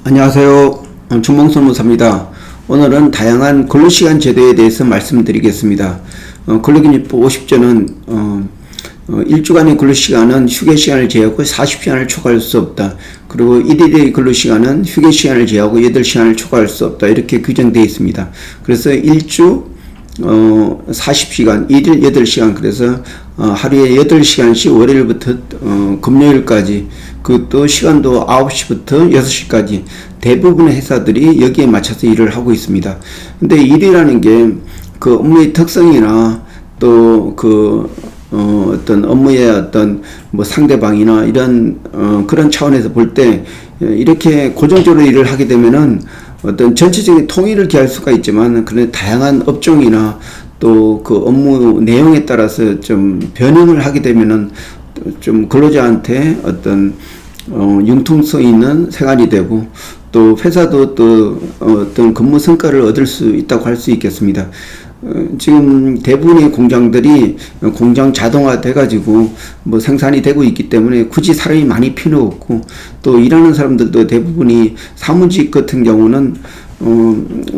안녕하세요. 중봉선무사입니다. 오늘은 다양한 근로시간 제도에 대해서 말씀드리겠습니다. 근로기준법 50조는 일주간의 근로시간은 휴게시간을 제외하고 40시간을 초과할 수 없다. 그리고 1일의 근로시간은 휴게시간을 제외하고 8시간을 초과할 수 없다. 이렇게 규정되어 있습니다. 그래서 일주 40시간, 1일 8시간, 그래서 하루에 8시간씩 월요일부터 금요일까지, 그것도 시간도 9시부터 6시까지 대부분의 회사들이 여기에 맞춰서 일을 하고 있습니다. 근데 일이라는 게 그 업무의 특성이나 또 어떤 업무의 어떤 뭐 상대방이나 이런 그런 차원에서 볼 때 이렇게 고정적으로 일을 하게 되면은 어떤 전체적인 통일을 기할 수가 있지만, 그런 다양한 업종이나 또 그 업무 내용에 따라서 좀 변형을 하게 되면은 좀 근로자한테 어떤 융통성 있는 생활이 되고, 또 회사도 또 어떤 근무 성과를 얻을 수 있다고 할 수 있겠습니다. 지금 대부분의 공장들이 공장 자동화 돼가지고 뭐 생산이 되고 있기 때문에 굳이 사람이 많이 필요 없고, 또 일하는 사람들도 대부분이 사무직 같은 경우는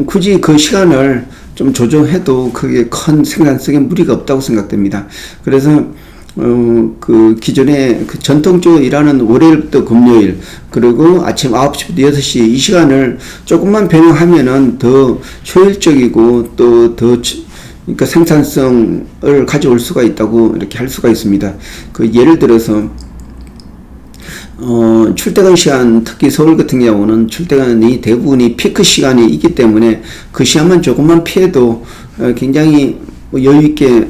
굳이 그 시간을 좀 조정해도 그게 큰 생산성에 무리가 없다고 생각됩니다. 그래서 그 기존에 그 전통적으로 일하는 월요일부터 금요일, 그리고 아침 9시부터 6시 이 시간을 조금만 변형하면은 더 효율적이고 또 더 그러니까 생산성을 가져올 수가 있다고 이렇게 할 수가 있습니다. 그 예를 들어서 출퇴근 시간, 특히 서울 같은 경우는 출퇴근이 대부분이 피크 시간이 있기 때문에 그 시간만 조금만 피해도 굉장히 여유있게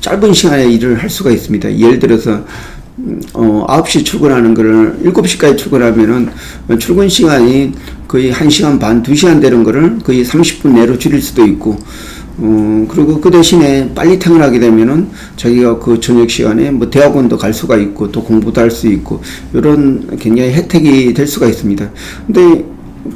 짧은 시간에 일을 할 수가 있습니다. 예를 들어서 9시 출근하는 거를 7시까지 출근하면은 출근 시간이 거의 1시간 반, 2시간 되는 거를 거의 30분 내로 줄일 수도 있고, 그리고 그 대신에 빨리 퇴근하게 되면은 자기가 그 저녁 시간에 뭐 대학원도 갈 수가 있고 또 공부도 할 수 있고, 이런 굉장히 혜택이 될 수가 있습니다. 근데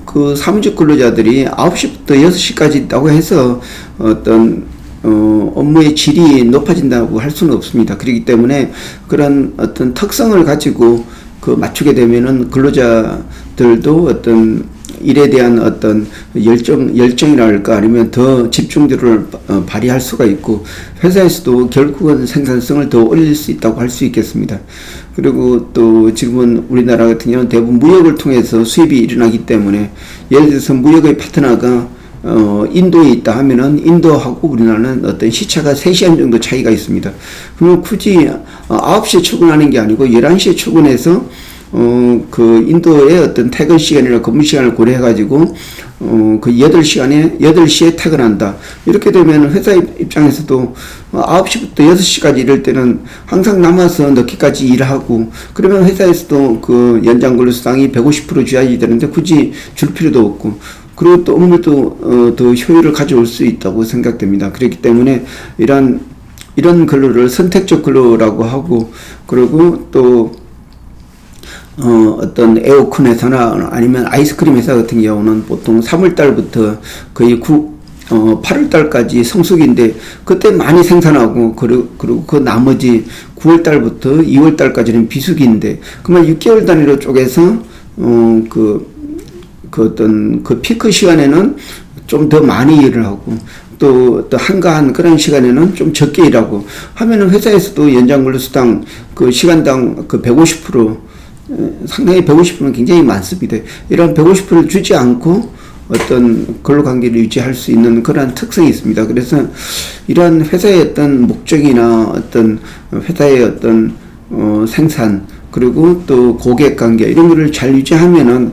그 사무직 근로자들이 9시부터 6시까지 있다고 해서 어떤 업무의 질이 높아진다고 할 수는 없습니다. 그렇기 때문에 그런 어떤 특성을 가지고 그 맞추게 되면은 근로자들도 어떤 일에 대한 어떤 열정이랄까, 아니면 더 집중도를 발휘할 수가 있고, 회사에서도 결국은 생산성을 더 올릴 수 있다고 할 수 있겠습니다. 그리고 또 지금은 우리나라 같은 경우는 대부분 무역을 통해서 수입이 일어나기 때문에, 예를 들어서 무역의 파트너가 인도에 있다 하면은 인도하고 우리나라는 어떤 시차가 3시간 정도 차이가 있습니다. 그러면 굳이 9시에 출근하는 게 아니고 11시에 출근해서 그 인도의 어떤 퇴근 시간이나 근무 시간을 고려해가지고 그 8시에 퇴근한다. 이렇게 되면 회사 입장에서도 9시부터 6시까지 일할 때는 항상 남아서 늦게까지 일하고, 그러면 회사에서도 그 연장 근로수당이 150% 줘야지 되는데 굳이 줄 필요도 없고, 그리고 또 업무도 더 효율을 가져올 수 있다고 생각됩니다. 그렇기 때문에 이런 근로를 선택적 근로라고 하고, 그리고 또 어떤 에어컨 회사나 아니면 아이스크림 회사 같은 경우는 보통 3월달부터 거의 8월달까지 성수기인데 그때 많이 생산하고, 그리고 그 나머지 9월달부터 2월달까지는 비수기인데, 그러면 6개월 단위로 쪼개서 어떤 그 피크 시간에는 좀 더 많이 일을 하고, 또 한가한 그런 시간에는 좀 적게 일하고 하면은 회사에서도 연장근로수당 그 시간당 그 150%, 상당히 150%는 굉장히 많습니다. 이런 150%를 주지 않고 어떤 근로관계를 유지할 수 있는 그런 특성이 있습니다. 그래서 이러한 회사의 어떤 목적이나 어떤 회사의 어떤 생산, 그리고 또 고객관계 이런 거를 잘 유지하면은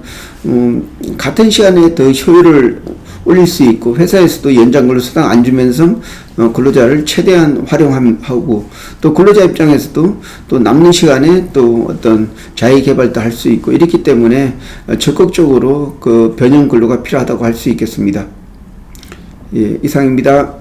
같은 시간에 더 효율을 올릴 수 있고, 회사에서도 연장근로수당 안 주면서 근로자를 최대한 활용하고, 또 근로자 입장에서도 또 남는 시간에 또 어떤 자기개발도 할 수 있고, 이렇기 때문에 적극적으로 그 변형 근로가 필요하다고 할 수 있겠습니다. 예, 이상입니다.